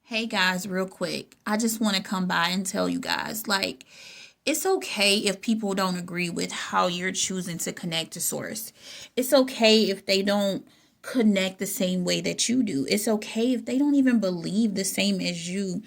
Hey guys, real quick, I just want to come by and tell you guys it's okay if people don't agree with how you're choosing to connect to source. It's okay if they don't connect the same way that you do. It's okay if they don't even believe the same as you.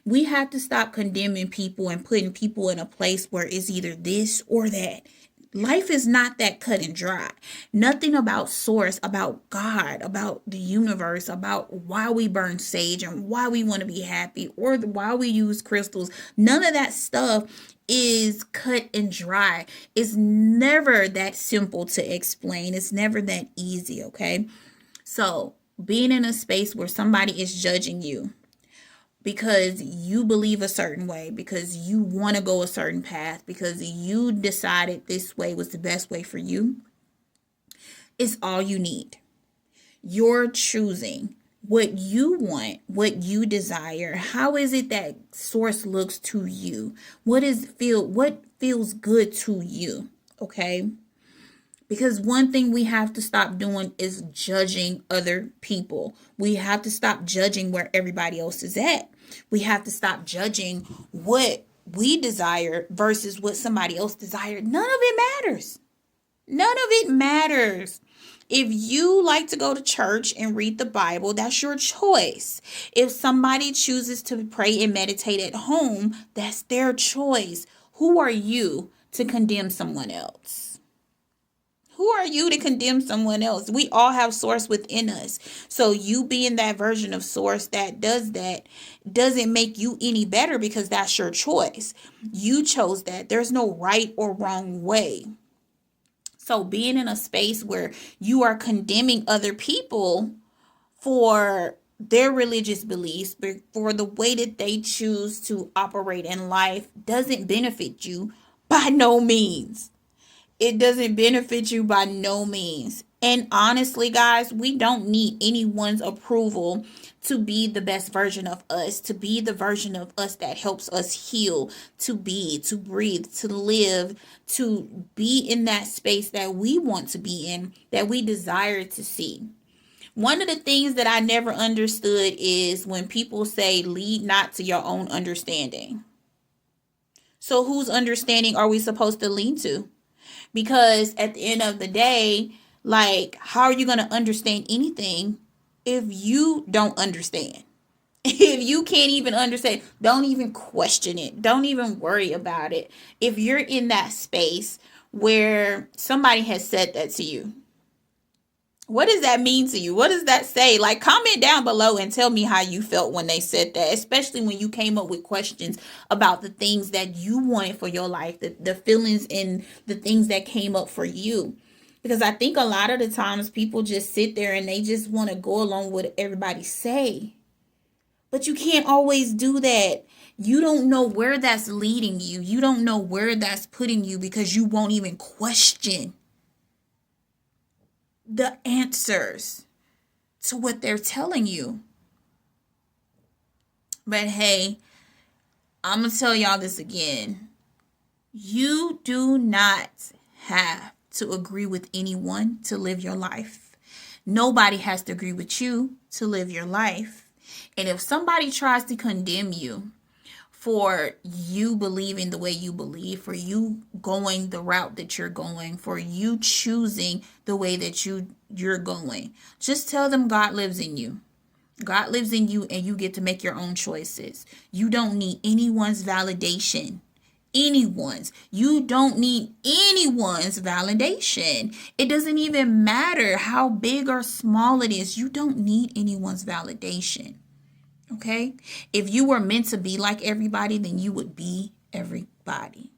We have to stop condemning people and putting people in a place where it's either this or that. Life is not that cut and dry. Nothing about source, about God, about the universe, about why we burn sage and why we want to be happy or why we use crystals. None of that stuff is cut and dry. It's never that simple to explain. It's never that easy, okay? So, being in a space where somebody is judging you because you believe a certain way, because you want to go a certain path, because you decided this way was the best way for you, is all you need. You're choosing what you want, what you desire. How is it that source looks to you? What feels good to you? Okay? Because one thing we have to stop doing is judging other people. We have to stop judging where everybody else is at. We have to stop judging what we desire versus what somebody else desired. None of it matters. None of it matters. If you like to go to church and read the Bible, that's your choice. If somebody chooses to pray and meditate at home, that's their choice. Who are you to condemn someone else? Who are you to condemn someone else? We all have source within us. So you being that version of source that does that doesn't make you any better because that's your choice. You chose that. There's no right or wrong way. So being in a space where you are condemning other people for their religious beliefs, but for the way that they choose to operate in life doesn't benefit you by no means. It doesn't benefit you by no means. And honestly, guys, we don't need anyone's approval to be the best version of us, to be the version of us that helps us heal, to breathe, to live, to be in that space that we want to be in, that we desire to see. One of the things that I never understood is when people say, lead not to your own understanding. So whose understanding are we supposed to lean to? Because at the end of the day, how are you going to understand anything if you don't understand? If you can't even understand, don't even question it. Don't even worry about it. If you're in that space where somebody has said that to you, what does that mean to you? What does that say? Comment down below and tell me how you felt when they said that, especially when you came up with questions about the things that you wanted for your life, the feelings and the things that came up for you. Because I think a lot of the times people just sit there and they just want to go along with what everybody say. But you can't always do that. You don't know where that's leading you. You don't know where that's putting you because you won't even question the answers to what they're telling you. But hey, I'm going to tell y'all this again. You do not have to agree with anyone to live your life. Nobody has to agree with you to live your life. And if somebody tries to condemn you for you believing the way you believe, for you going the route that you're going, for you choosing the way that you're going, just tell them God lives in you. God lives in you and you get to make your own choices. You don't need anyone's validation. You don't need anyone's validation. It doesn't even matter how big or small it is. You don't need anyone's validation. Okay? If you were meant to be like everybody, then you would be everybody.